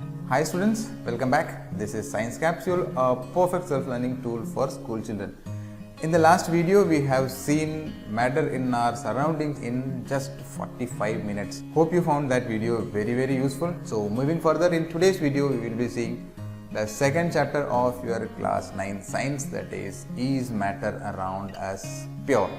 Hi students, welcome back. This is Science Capsule, a perfect self-learning tool for school children. In the last video, we have seen matter in our surroundings in just 45 minutes. Hope you found that video very useful. So moving further, in today's video, we will be seeing the second chapter of your class 9 science, that is matter around us pure?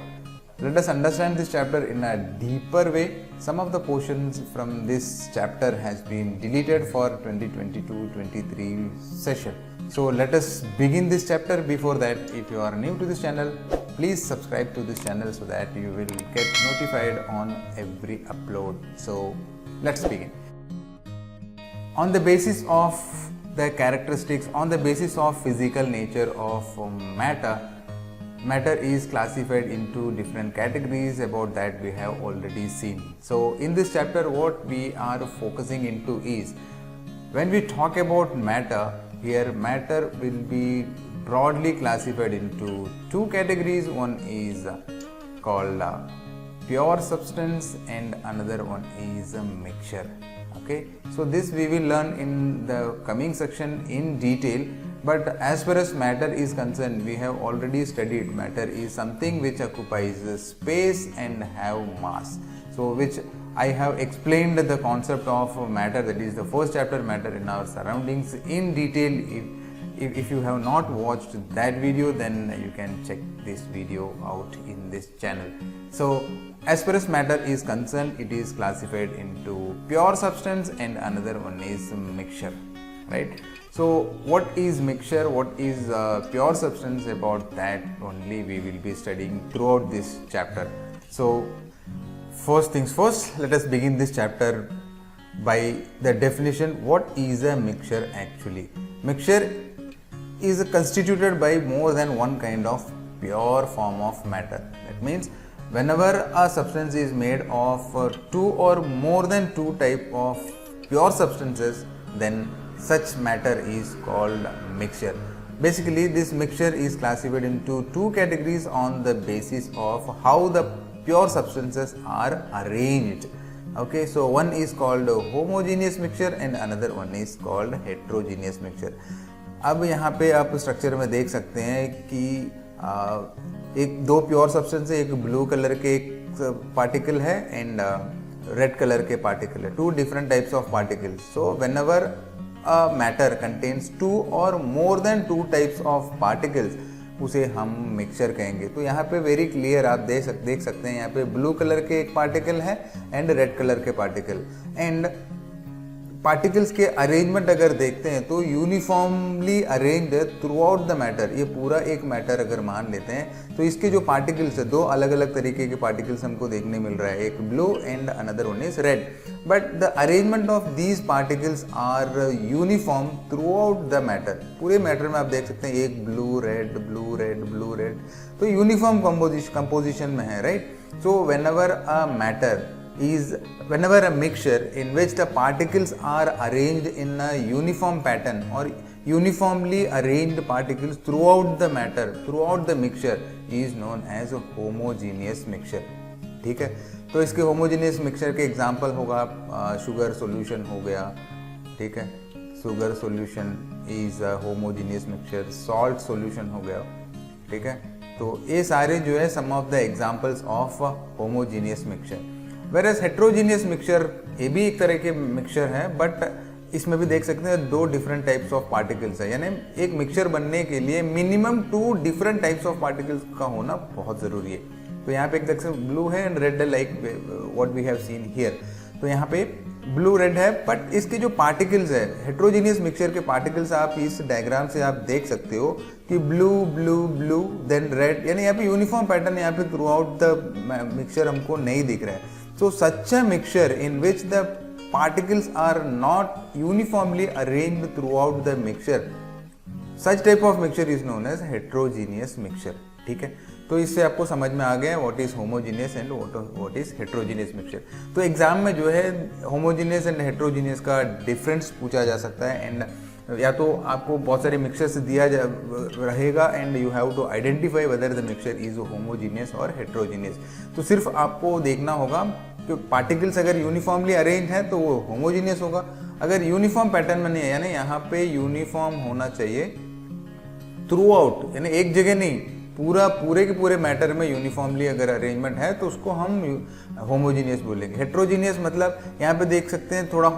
Let us understand this chapter in a deeper way. Some of the portions from this chapter has been deleted for 2022-23 session. So let us begin this chapter. Before that, if you are new to this channel, please subscribe to this channel so that you will get notified on every upload. So let's begin. On the basis of the characteristics, on the basis of physical nature of matter is classified into different categories. About that we have already seen. So in this chapter, what we are focusing into is, when we talk about matter, here matter will be broadly classified into two categories. One is called pure substance and another one is a mixture. Okay, so this we will learn in the coming section in detail. But as far as matter is concerned, we have already studied matter is something which occupies space and have mass. So which I have explained the concept of matter, that is the first chapter, matter in our surroundings, in detail. If you have not watched that video, then you can check this video out in this channel. So as far as matter is concerned, it is classified into pure substance and another one is mixture, right? So what is mixture, what is pure substance? About that only we will be studying throughout this chapter. So first things first, let us begin this chapter by the definition. What is a mixture actually? Mixture is constituted by more than one kind of pure form of matter. That means whenever a substance is made of two or more than two type of pure substances, then such matter is called mixture. Basically, this mixture is classified into two categories on the basis of how the pure substances are arranged. Okay, so one is called homogeneous mixture and another one is called heterogeneous mixture. अब यहाँ पे आप structure में देख सकते हैं कि एक दो प्योर सब्सटेंस है, एक ब्लू कलर के एक पार्टिकल है एंड रेड कलर के पार्टिकल है, two different types of particles. So whenever a matter contains two or more than two types of particles, उसे हम मिक्सचर कहेंगे. तो यहाँ पे वेरी क्लियर आप देख सकते हैं, यहाँ पे ब्लू कलर के एक पार्टिकल है एंड रेड कलर के पार्टिकल. एंड पार्टिकल्स के अरेंजमेंट अगर देखते हैं तो uniformly arranged through out the matter. ये पूरा एक मैटर अगर मान लेते हैं तो इसके जो पार्टिकल्स है, दो अलग अलग तरीके के पार्टिकल्स हमको देखने मिल रहा है, एक blue and another one is red. But the arrangement of these particles are uniform throughout the matter. पूरे मैटर में आप देख सकते हैं एक blue red blue red blue red, तो यूनिफॉर्म कंपोजिशन में है, right. So whenever a mixture in which the particles are arranged in a uniform pattern or uniformly arranged particles throughout the matter, throughout the mixture, is known as a homogeneous mixture. ठीक है, तो इसके homogeneous mixture के example होगा sugar solution हो गया. ठीक है, sugar solution is a homogeneous mixture, salt solution हो गया. ठीक है, तो ये सारे जो है some of the examples of homogeneous mixture. Whereas heterogeneous mixture ये भी एक तरह के मिक्सचर है, बट इसमें भी देख सकते हैं दो डिफरेंट टाइप्स ऑफ पार्टिकल्स है. यानी एक मिक्सचर बनने के लिए minimum two different types of particles का होना बहुत ज़रूरी है. तो यहाँ पे एक देख सकते ब्लू है एंड रेड है, like what we have seen here. तो यहाँ पे ब्लू रेड है, बट इसके जो पार्टिकल्स है, हेट्रोजीनियस मिक्सचर के पार्टिकल्स आप इस डायग्राम से आप देख सकते हो कि blue blue blue then red, यानी यहाँ पे यूनिफॉर्म पैटर्न यहाँ पे थ्रू आउट द मिक्सचर हमको नहीं दिख रहा है. So such a mixture in which the particles are not uniformly arranged throughout the mixture, such type of mixture is known as heterogeneous mixture. ठीक है, तो इससे आपको समझ में आ गया what is homogeneous and what is heterogeneous mixture. तो exam में जो है होमोजीनियस एंड हेट्रोजीनियस का डिफरेंस पूछा जा सकता है, एंड या तो आपको बहुत सारे मिक्सचर्स दिया रहेगा and you have to identify whether the mixture is homogeneous और हेट्रोजीनियस. तो सिर्फ आपको देखना होगा कि पार्टिकल्स अगर यूनिफॉर्मली अरेंज है तो वो होमोजीनियस होगा, अगर यूनिफॉर्म पैटर्न में नहीं है, यानी यहाँ पे यूनिफॉर्म होना चाहिए थ्रू आउट, यानी एक जगह नहीं, पूरे के पूरे मैटर में यूनिफॉर्मली अगर अरेंजमेंट है तो उसको हम होमोजीनियस बोलेंगे। हेट्रोजीनियस मतलब यहाँ पे देख सकते हैं थोड़ा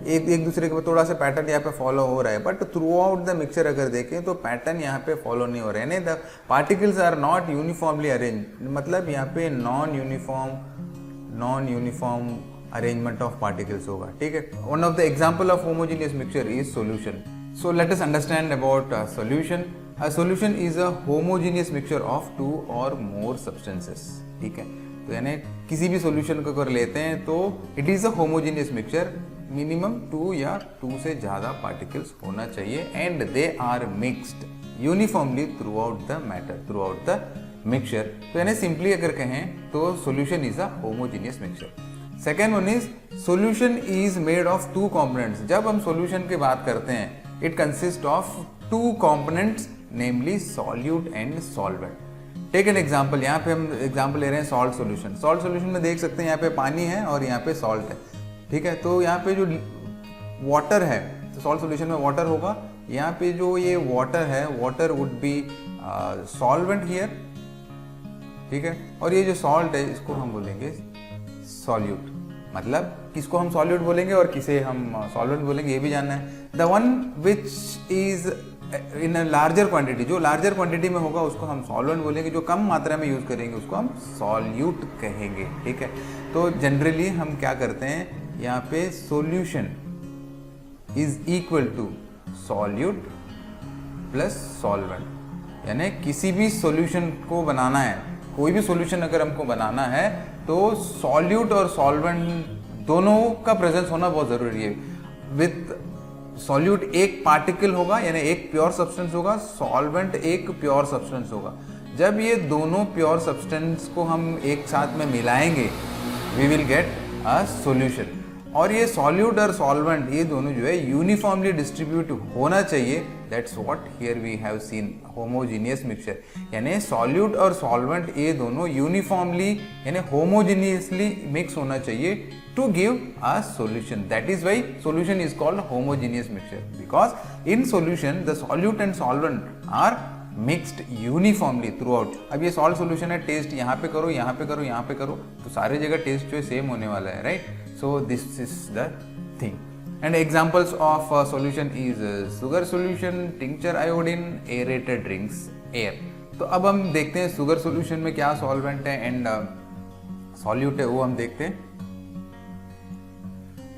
एक दूसरे के थोड़ा सा पैटर्न यहाँ पे फॉलो हो रहा है, but through out the mixture अगर देखें तो पैटर्न यहाँ पे फॉलो नहीं हो रहा है, नहीं, the particles are not uniformly arrange, मतलब यहाँ पे non uniform arrangement of particles होगा, ठीक है। One of the example of homogeneous mixture is solution. So let us understand about solution. A solution is a homogeneous mixture of two or more substances, ठीक है। तो यानी किसी भी solution को अगर लेते हैं तो it is a homogeneous mixture, minimum 2 या 2 से ज़्यादा पार्टिकल्स होना चाहिए, and they are mixed uniformly throughout the matter, throughout the mixture. तो यानी सिंपली अगर कहें तो solution is a homogeneous mixture. Second one is solution is made of 2 components. जब हम सॉल्यूशन की बात करते हैं, it consist of 2 components, namely solute and solvent. Take an example, यहाँ पे हम एग्जाम्पल ले रहे हैं सॉल्ट सॉल्यूशन। सॉल्ट सॉल्यूशन में देख सकते हैं यहाँ पे पानी है और यहाँ पे सॉल्ट है, ठीक है। तो यहाँ पे जो वाटर है, तो सॉल्ट सॉल्यूशन में वाटर होगा, यहाँ पे जो ये वाटर है, water would be solvent here, ठीक है। और ये जो सॉल्ट है इसको हम बोलेंगे सॉल्यूट, मतलब किसको हम सॉल्यूट बोलेंगे और किसे हम सॉल्वेंट बोलेंगे ये भी जानना है। The one which is in larger quantity, जो लार्जर क्वांटिटी में होगा उसको हम सॉल्वेंट बोलेंगे, जो कम मात्रा में यूज करेंगे उसको हम सॉल्यूट कहेंगे, ठीक है। तो जनरली हम क्या करते हैं, यहाँ पे solution is equal to solute plus solvent, यानी किसी भी सॉल्यूशन को बनाना है, कोई भी सॉल्यूशन अगर हमको बनाना है तो सॉल्यूट और सॉल्वेंट दोनों का प्रेजेंस होना बहुत जरूरी है। विथ सॉल्यूट एक पार्टिकल होगा, यानी एक प्योर सब्सटेंस होगा, सॉल्वेंट एक प्योर सब्सटेंस होगा। जब ये दोनों प्योर सब्सटेंस को हम एक साथ में मिलाएंगे, we will get a solution. और ये सॉल्यूट और सॉल्वेंट ये दोनों जो है यूनिफॉर्मली डिस्ट्रीब्यूट होना चाहिए। That's what here we have seen homogeneous mixture, यानी सॉल्यूट और सॉल्वेंट ये दोनों यूनिफॉर्मली यानी होमोजीनियसली मिक्स होना चाहिए to give a solution. That is why solution is called homogeneous mixture, because in solution the solute and solvent are mixed uniformly throughout. अब ये salt solution है, टेस्ट यहाँ पे करो, यहाँ पे करो, यहाँ पे करो, तो सारे जगह टेस्ट जो है सेम होने वाला है, right. So this is the thing. And examples of solution is sugar solution, tincture iodine, aerated drinks, air. तो अब हम देखते हैं शुगर सॉल्यूशन में क्या सॉल्वेंट है एंड सॉल्यूट है, वो हम देखते हैं।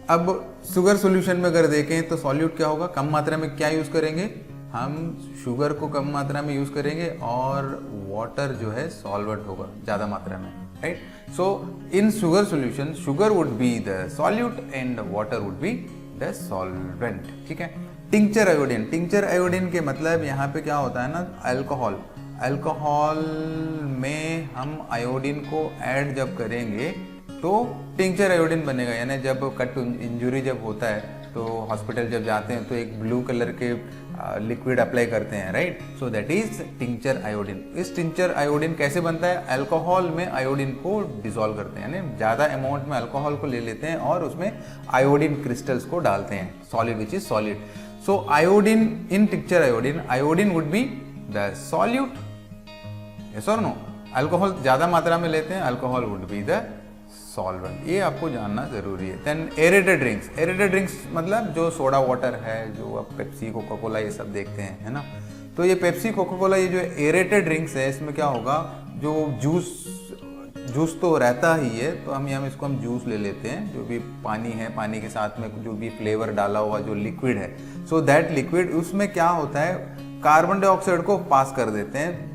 अब शुगर सॉल्यूशन में अगर देखें तो सॉल्यूट क्या होगा, कम मात्रा में क्या यूज करेंगे, हम शुगर को कम मात्रा में यूज करेंगे और वाटर जो है सॉल्वेंट होगा ज़्यादा मात्रा में, right. So in sugar solution sugar would be the solute and water would be the solvent, ठीक है। टिंक्चर आयोडीन, टिंक्चर आयोडीन के मतलब यहाँ पे क्या होता है ना, अल्कोहल, अल्कोहल में हम आयोडीन को ऐड जब करेंगे तो टिंक्चर आयोडीन बनेगा। यानी जब कट इंजरी जब होता है तो हॉस्पिटल जब जाते हैं तो एक ब्लू कलर के लिक्विड अप्लाई करते हैं, right. So that is tincture iodine. इस टिंक्चर आयोडीन कैसे बनता है, अल्कोहल में आयोडीन को डिसॉल्व करते हैं, यानी ज़्यादा अमाउंट में अल्कोहल को ले लेते हैं और उसमें आयोडीन क्रिस्टल्स को डालते हैं, solid which is solid. So iodine in tincture iodine, iodine would be the solute, yes और नो। अल्कोहल ज़्यादा मात्रा में लेते हैं, alcohol would be the solvent, ये आपको जानना जरूरी है। Then aerated drinks, aerated drinks मतलब जो सोडा वाटर है, जो आप पेप्सी कोका कोला ये सब देखते हैं, है ना। तो ये पेप्सी कोका कोला ये जो एरेटेड ड्रिंक्स है, इसमें क्या होगा, जो जूस तो रहता ही है, तो हम यहाँ इसको हम जूस ले लेते हैं, जो भी पानी है, पानी के साथ में जो भी फ्लेवर डाला हुआ जो लिक्विड है, सो दैट लिक्विड उसमें क्या होता है, कार्बन डाइऑक्साइड को पास कर देते हैं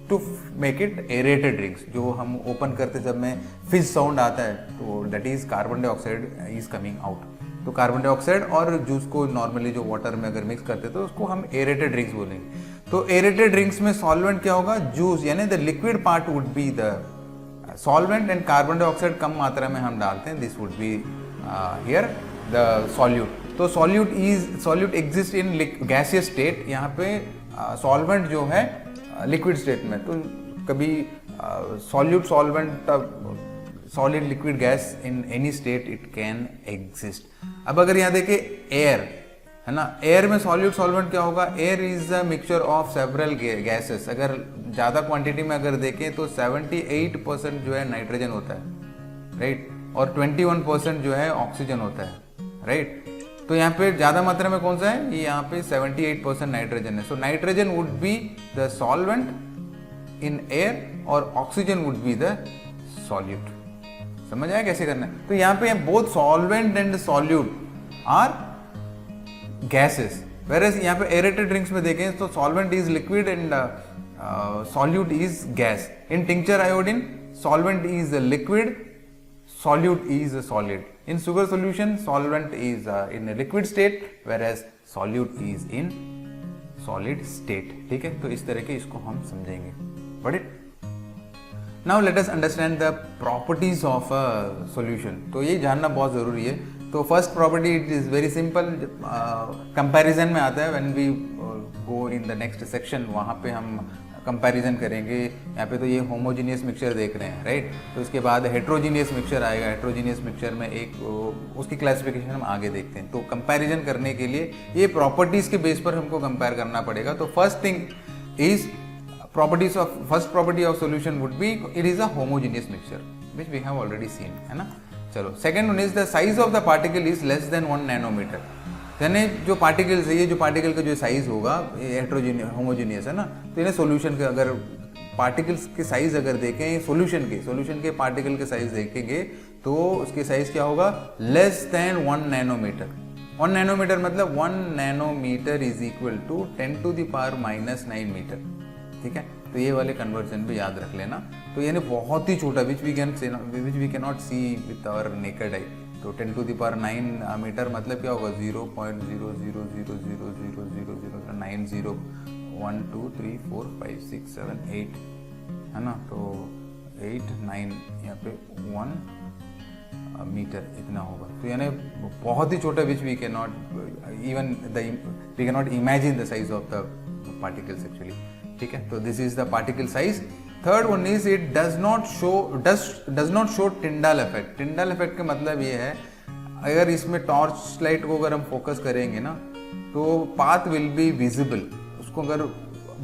to make it aerated drinks. जो हम ओपन करते जब में फिज साउंड आता है तो that is carbon dioxide is coming out. तो कार्बन डाइऑक्साइड और जूस को नॉर्मली जो वाटर में अगर मिक्स करते तो उसको हम एरेटेड ड्रिंक्स बोलेंगे। तो एरेटेड ड्रिंक्स में सॉल्वेंट क्या होगा, जूस, यानी the liquid part would be the solvent and carbon dioxide कम मात्रा में हम डालते हैं, this would be here the solute. तो solute exist in gaseous state, यहाँ पे सॉल्वेंट जो है लिक्विड स्टेट में। तो कभी solute solvent solid liquid gas in any state it can exist. अब अगर यहाँ देखें एयर है ना, एयर में सॉल्यूट सॉल्वेंट क्या होगा, air is a mixture of several gases. अगर ज़्यादा क्वांटिटी में अगर देखें तो 78% जो है नाइट्रोजन होता है, राइट, और 21% जो है ऑक्सीजन होता है, राइट। तो यहाँ पे ज़्यादा मात्रा में कौन सा है, ये यहाँ पे 78% नाइट्रोजन है। So nitrogen would be the solvent in air और oxygen would be the solute. समझ आया कैसे करना है। तो यहाँ पे both solvent and solute are gases, whereas यहाँ पे एरेटेड ड्रिंक्स में देखें तो solvent is liquid and solute is gas. In tincture iodine solvent is liquid, solute is a solid. In sugar solution solvent is in a liquid state whereas solute is in solid state। ठीक है, तो इस तरह के इसको हम समझेंगे। Got it? Now let us understand the properties of a solution। तो ये जानना बहुत ज़रूरी है। तो first property it is very simple, comparison में आता है। When we go in the next section वहाँ पे हम कंपैरिजन करेंगे। यहाँ पे तो ये होमोजीनियस मिक्सचर देख रहे हैं, राइट। तो इसके बाद हेट्रोजीनियस मिक्सचर आएगा। हेट्रोजीनियस मिक्सचर में एक उसकी क्लासिफिकेशन हम आगे देखते हैं। तो कंपैरिजन करने के लिए ये प्रॉपर्टीज़ के बेस पर हमको कंपेयर करना पड़ेगा। तो first thing is properties of first property of solution would be it is a homogeneous mixture which we have already seen, है ना। चलो, second one is the size of the particle is less than 1 nanometre. यानी जो particles है, ये जो particle का जो साइज होगा हेट्रोजीनियस होमोजीनियस है ना, तो इन्हें सॉल्यूशन के अगर पार्टिकल्स के साइज अगर देखें सॉल्यूशन के पार्टिकल के साइज देखेंगे तो उसके साइज क्या होगा, लेस देन 1 नैनोमीटर। 1 नैनोमीटर मतलब 1 nanometre is equal to 10⁻⁻�9 metre. ठीक है, तो ये वाले कन्वर्जन भी याद रख लेना। तो यानी बहुत ही छोटा which we can not see with our naked eye. तो 10⁻⁹ मीटर मतलब क्या होगा 0.000000090 1 2 3 4 5 6 7 8 है ना। तो 8 9 यहाँ पे 1 मीटर इतना होगा। तो यानी बहुत ही छोटा which we can not imagine the size of the particles actually. ठीक है, तो this is the particle size. Third one is it does not show Tyndall effect. Tyndall effect का मतलब ये है, अगर इसमें टॉर्च लाइट को अगर हम फोकस करेंगे ना तो पाथ विल बी विजिबल, उसको अगर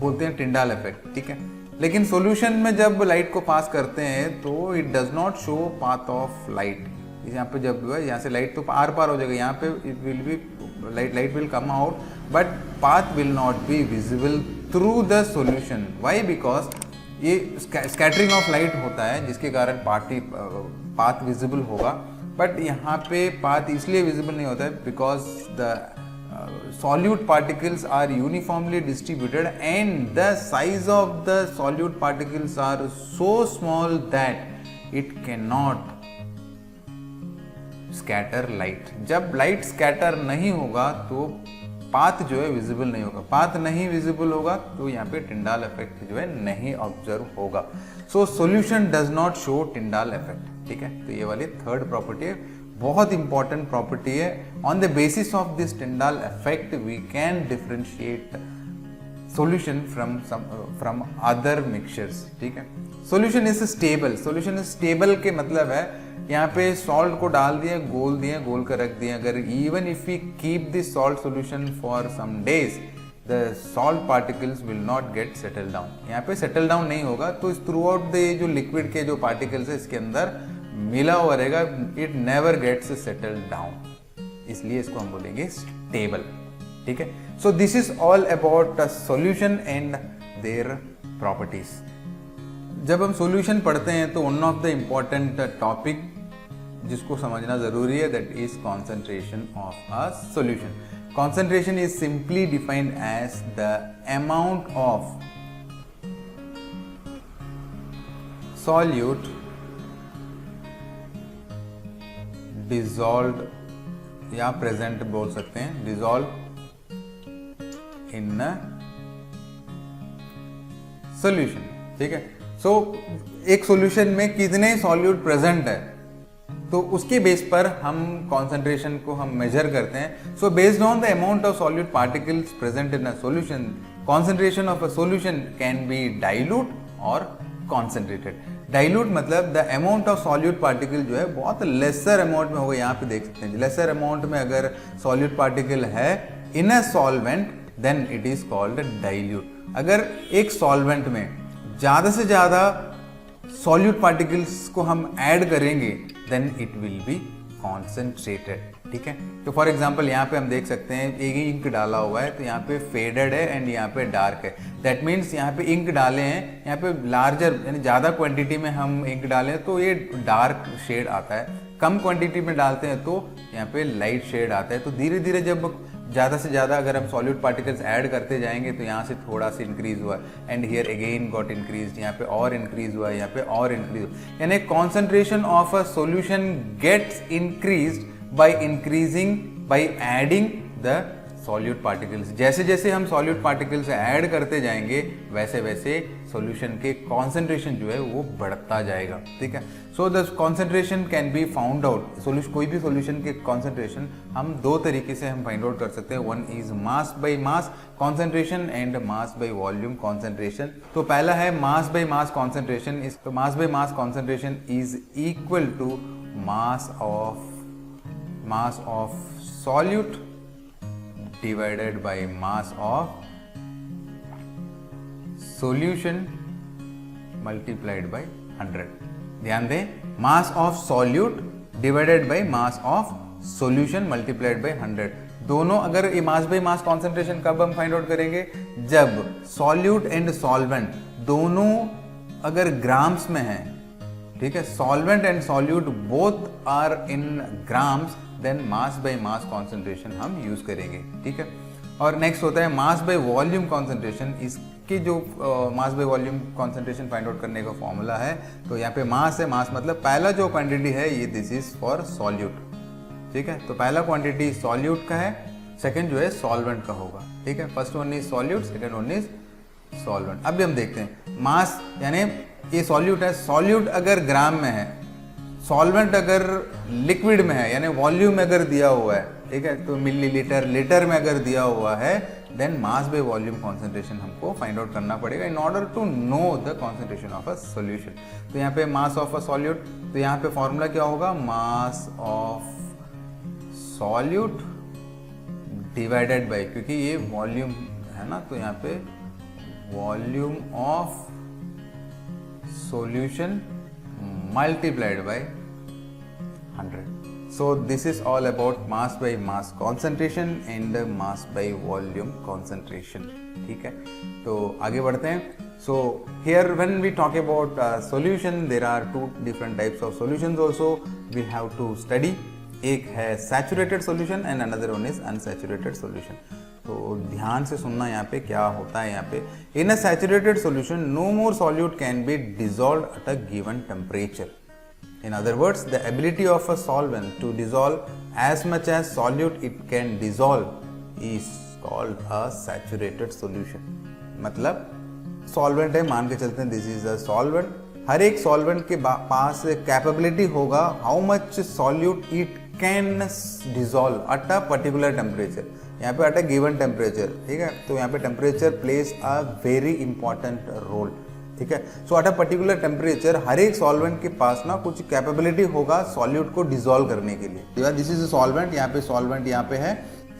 बोलते हैं टिंडाल इफेक्ट। ठीक है, लेकिन सॉल्यूशन में जब लाइट को पास करते हैं तो it does not show path of light. यहाँ पे जब यहाँ से लाइट तो आर पार हो जाएगा, यहाँ पे it will B light will come out but path will not be visible through the solution. Why? Because ये स्कैटरिंग ऑफ लाइट होता है जिसके कारण पाथ विजिबल होगा, बट यहाँ पे पाथ इसलिए विजिबल नहीं होता है because the solute particles are uniformly distributed and the size of the solute particles are so small that it cannot scatter light। जब लाइट स्कैटर नहीं होगा तो पाथ जो है विजिबल नहीं होगा। पाथ नहीं विजिबल होगा तो यहाँ पे टिंडाल इफेक्ट जो है नहीं ऑब्जर्व होगा। So solution does not show Tyndall effect. ठीक है, तो ये वाली थर्ड प्रॉपर्टी है, बहुत इंपॉर्टेंट प्रॉपर्टी है। On the basis of this Tyndall effect we can differentiate solution from other mixtures. ठीक है, solution is stable. Solution is stable के मतलब है यहाँ पे सॉल्ट को डाल दिया, गोल कर रख दिया। अगर even if we keep this salt solution for some days the salt particles will not get settle down. यहाँ पे सेटल डाउन नहीं होगा तो थ्रू आउट द जो लिक्विड के जो पार्टिकल्स है इसके अंदर मिला हुआ रहेगा, it never gets settle down, इसलिए इसको हम बोलेंगे स्टेबल। ठीक है, so this is all about the solution and their properties. जब हम सॉल्यूशन पढ़ते हैं तो one of the important topic जिसको समझना जरूरी है that is concentration of a solution. Concentration is simply defined as the amount of solute dissolve या प्रेजेंट बोल सकते हैं, डिजॉल्व इन सॉल्यूशन। ठीक है, सो एक सॉल्यूशन में कितने सॉल्यूट प्रेजेंट है तो उसके बेस पर हम कॉन्सेंट्रेशन को हम मेजर करते हैं। So based on the amount of solute particles present in a solution, concentration of a solution can be dilute और concentrated। डाइल्यूट मतलब the amount of solute particle जो है बहुत लेसर अमाउंट में होगा। यहाँ पे देख सकते हैं लेसर अमाउंट में अगर सॉल्यूट पार्टिकल है in a solvent then it is called dilute. अगर एक सॉल्वेंट में ज़्यादा से ज़्यादा सॉल्यूट पार्टिकल्स को हम ऐड करेंगे then it will be concentrated. ठीक है, तो फॉर एग्जाम्पल यहाँ पे हम देख सकते हैं एक ही इंक डाला हुआ है, तो यहाँ पे फेडेड है एंड यहाँ पे डार्क है। दैट मीन्स यहाँ पे इंक डाले हैं, यहाँ पे लार्जर यानी ज़्यादा क्वांटिटी में हम इंक डालें तो ये डार्क शेड आता है, कम क्वांटिटी में डालते हैं तो यहाँ पे लाइट शेड आता है। तो धीरे धीरे जब ज़्यादा से ज़्यादा अगर हम सॉल्यूट पार्टिकल्स ऐड करते जाएंगे तो यहाँ से थोड़ा सा इंक्रीज हुआ and here again got increase, यहाँ पे और इंक्रीज हुआ, यहाँ पे और इंक्रीज हुआ। यानी concentration of a solution gets increased by increasing by adding the solute particles. जैसे जैसे हम सॉल्यूट पार्टिकल्स ऐड करते जाएंगे वैसे वैसे सॉल्यूशन के कॉन्सेंट्रेशन जो है वो बढ़ता जाएगा। ठीक है, so the concentration can be found out. Solution कोई भी सॉल्यूशन के कॉन्सेंट्रेशन हम दो तरीके से हम फाइंड आउट कर सकते हैं। One is mass by mass concentration and mass by volume concentration. तो पहला है मास बाय मास कॉन्सेंट्रेशन। इस mass by mass concentration is equal to mass of solute divided by mass of solution multiplied by 100। ध्यान दें, mass of solute divided by mass of solution multiplied by 100। दोनों अगर ये mass by mass concentration कब हम find out करेंगे, जब solute and solvent दोनों अगर ग्राम्स में है। ठीक है, solvent and solute both are in grams then mass by mass concentration हम यूज करेंगे। ठीक है, और नेक्स्ट होता है मास बाय वॉल्यूम कॉन्सेंट्रेशन। इसके जो मास by volume concentration find out करने का फॉर्मूला है, तो यहाँ पे मास है, मास मतलब पहला जो क्वांटिटी है ये दिस इज फॉर सॉल्यूट। ठीक है, तो पहला क्वांटिटी सॉल्यूट का है, सेकंड जो है सॉल्वेंट का होगा। ठीक है, first one is solute, second one is solvent. अब हम देखते हैं मास यानी ये सॉल्यूट है, सॉल्यूट अगर ग्राम में है, सॉल्वेंट अगर लिक्विड में है यानी वॉल्यूम में अगर दिया हुआ है, ठीक है, तो मिलीलीटर लीटर में अगर दिया हुआ है then mass by volume concentration हमको फाइंड आउट करना पड़ेगा in order to know the concentration of a solution. तो यहाँ पे मास ऑफ अ सॉल्यूट, तो यहाँ पे फॉर्मूला क्या होगा, mass of solute divided bye, क्योंकि ये वॉल्यूम है ना, तो यहाँ पे volume of solution multiplied by 100। So this is all about mass by mass concentration and mass by volume concentration। ठीक है, तो आगे बढ़ते हैं। So here when we talk about solution there are two different types of solutions also we have to study। एक है saturated solution and another one is unsaturated solution। तो ध्यान से सुनना यहाँ पे क्या होता है। यहाँ पे in a saturated solution no more solute can be dissolved at a given temperature. In other words the ability of a solvent to dissolve as much as solute it can dissolve is called a saturated solution. मतलब solvent है, मान के चलते हैं this is a solvent. हर एक solvent के पास कैपेबिलिटी होगा how much solute it can dissolve at a particular temperature. यहाँ पे एट अ गिवन टेम्परेचर। ठीक है, तो यहाँ पे temperature place a very important role. ठीक है, so at a particular temperature हर एक सॉल्वेंट के पास ना कुछ कैपेबिलिटी होगा सॉल्यूट को डिसॉल्व करने के लिए। दिस इज सॉल्वेंट, यहाँ पे सॉल्वेंट यहाँ पे है,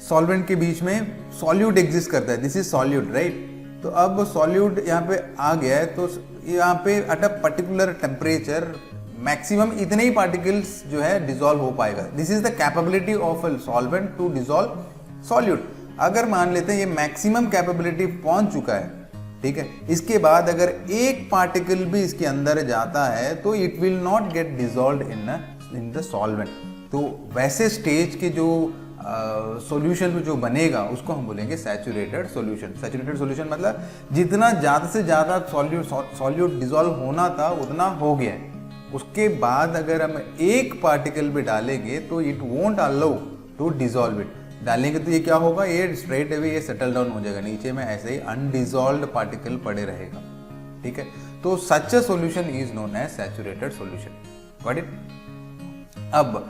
सॉल्वेंट के बीच में सॉल्यूट एग्जिस्ट करता है, दिस इज सॉल्यूट राइट। तो अब सॉल्यूट यहाँ पे आ गया है, तो यहाँ पे at a particular temperature maximum इतने ही पार्टिकल्स जो है डिसॉल्व हो पाएगा। This is the capability of a solvent to dissolve solute. अगर मान लेते हैं ये मैक्सिमम कैपेबिलिटी पहुंच चुका है, ठीक है, इसके बाद अगर एक पार्टिकल भी इसके अंदर जाता है तो it will not gate dissolved in the solvent. तो वैसे स्टेज के जो सॉल्यूशन जो बनेगा उसको हम बोलेंगे सैचुरेटेड सॉल्यूशन। सैचुरेटेड सॉल्यूशन मतलब जितना ज़्यादा से ज़्यादा सॉल्यूट डिसॉल्व होना था उतना हो गया है। उसके बाद अगर हम एक पार्टिकल भी डालेंगे तो it won't allow to dissolve it. डालेंगे तो ये क्या होगा, ये स्ट्रेट अवे ये सेटल डाउन हो जाएगा, नीचे में ऐसे ही अनडिसॉल्व्ड पार्टिकल पड़े रहेगा। ठीक है, तो such a solution is known as saturated solution. Got it. अब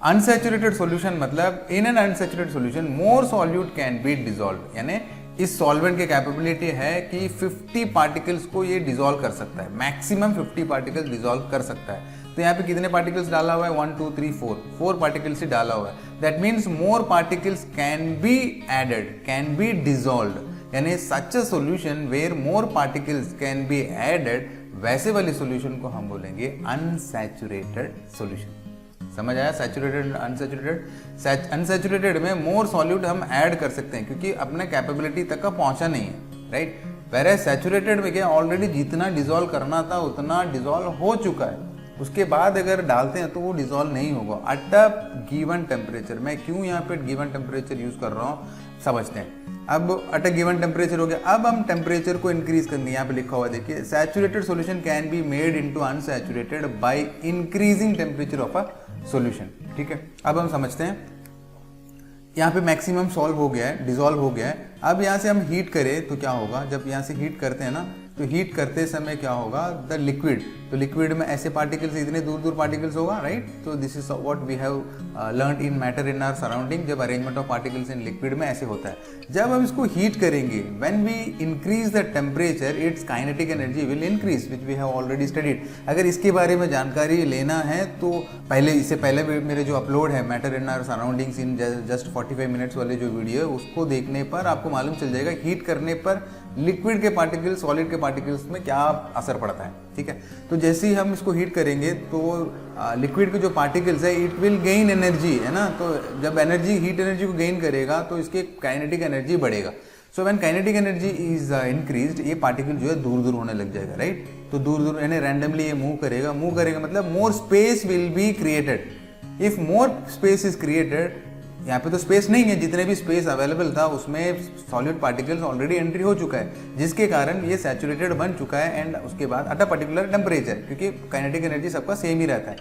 अनसैचुरेटेड सॉल्यूशन मतलब in an unsaturated solution more solute can be dissolved, यानी इस सॉल्वेंट की कैपेबिलिटी है कि 50 पार्टिकल्स को ये डिसॉल्व कर सकता है, मैक्सिमम 50 पार्टिकल्स डिसॉल्व कर सकता है। तो यहाँ पे कितने पार्टिकल्स डाला हुआ है, 1 2 3 4 पार्टिकल्स ही डाला हुआ है। That means more particles can be added, can be dissolved, यानी such a solution where more particles can be added, वैसे वाले सॉल्यूशन को हम बोलेंगे अनसैचुरेटेड सॉल्यूशन। समझ आया? Saturated, unsaturated. अनसैचुरेटेड में मोर सॉल्यूट हम ऐड कर सकते हैं क्योंकि अपने कैपेबिलिटी तक का पहुंचा नहीं है, राइट। वेयर सैचुरेटेड में क्या ऑलरेडी जितना डिसॉल्व करना था उतना डिसॉल्व हो चुका है, उसके बाद अगर डालते हैं तो वो डिसॉल्व नहीं होगा एट अ गिवन टेम्परेचर। मैं क्यों यहाँ पे गिवन टेम्परेचर यूज कर रहा हूँ समझते हैं। अब एट अ गिवन टेम्परेचर हो गया, अब हम टेम्परेचर को इंक्रीज करनी है। यहाँ पे लिखा हुआ देखिए, saturated solution can be made into unsaturated by increasing temperature of a solution. ठीक है, अब हम समझते हैं। यहाँ पे मैक्सिमम सॉल्व हो गया है, डिसॉल्व हो गया है। अब यहाँ से हम हीट करें तो क्या होगा, जब यहाँ से हीट करते हैं ना, तो हीट करते समय क्या होगा, द लिक्विड, तो लिक्विड में ऐसे पार्टिकल्स, इतने दूर दूर पार्टिकल्स होगा, राइट। तो this is what we have learned in matter in our surrounding. जब arrangement of particles in liquid में ऐसे होता है, जब हम इसको हीट करेंगे, when we increase the temperature its kinetic energy will increase, which we have already studied. अगर इसके बारे में जानकारी लेना है तो पहले, इससे पहले मेरे जो अपलोड है matter in our surroundings in just 45 minutes वाले जो वीडियो है, उसको देखने पर आपको मालूम चल जाएगा हीट करने पर लिक्विड के पार्टिकल्स सॉलिड के पार्टिकल्स में क्या असर पड़ता है। ठीक है, तो जैसे ही हम इसको हीट करेंगे तो लिक्विड के जो पार्टिकल्स है इट विल गेन एनर्जी, है ना। तो जब एनर्जी, हीट एनर्जी को गेन करेगा तो इसके काइनेटिक एनर्जी बढ़ेगा। So when kinetic energy is increased, ये पार्टिकल जो है दूर दूर होने लग जाएगा, राइट। तो दूर दूर यानी रैंडमली ये मूव करेगा मतलब more space will be created. If more space is created, यहाँ पे तो स्पेस नहीं है, जितने भी स्पेस अवेलेबल था उसमें सॉलिड पार्टिकल्स ऑलरेडी एंट्री हो चुका है, जिसके कारण ये सैचुरेटेड बन चुका है। एंड उसके बाद एट अ पर्टिकुलर टेम्परेचर, क्योंकि काइनेटिक एनर्जी सबका सेम ही रहता है,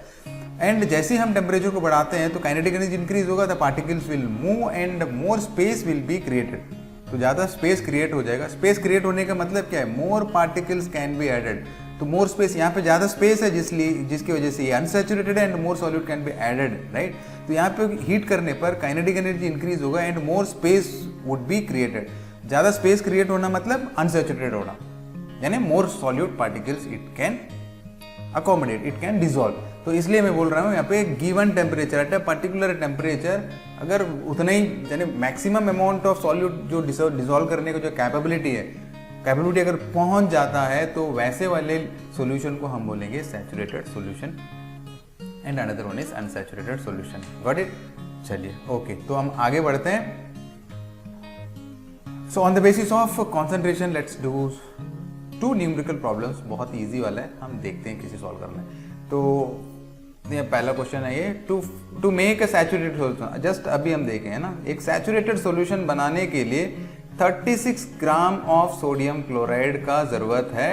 एंड जैसे ही हम टेम्परेचर को बढ़ाते हैं तो काइनेटिक एनर्जी इंक्रीज होगा, the particles will move and more space will be created. तो ज़्यादा स्पेस क्रिएट हो जाएगा। स्पेस क्रिएट होने का मतलब क्या है, मोर पार्टिकल्स कैन बी एडेड। तो मोर स्पेस, यहाँ पे ज़्यादा स्पेस है जिसकी वजह से ये अनसैचुरेटेड है and more solute can be added, right. तो यहाँ पे हीट करने पर काइनेटिक एनर्जी इंक्रीज होगा and more space would be created. ज़्यादा स्पेस क्रिएट होना मतलब अनसैचुरेटेड होना, यानी more solute particles it can accommodate, it can dissolve. तो इसलिए मैं बोल रहा हूँ यहाँ पे given temperature, at a particular temperature, अगर उतना ही यानी मैक्सिमम अमाउंट ऑफ सॉल्यूट जो डिसॉल्व करने की जो कैपेबिलिटी अगर पहुंच जाता है तो वैसे वाले सॉल्यूशन को हम बोलेंगे saturated solution and another one is unsaturated solution. Got it? चलिए, ओके, तो हम आगे बढ़ते हैं। So on the basis of concentration let's do 2 numerical problems. बहुत इजी वाला है, हम देखते हैं किसी सॉल्व करना है। तो ये पहला क्वेश्चन है ये, to make a saturated solution. Just अभी हम देखें, है ना, एक सैचुरेटेड सॉल्यूशन बनाने के लिए 36 ग्राम ऑफ सोडियम क्लोराइड का जरूरत है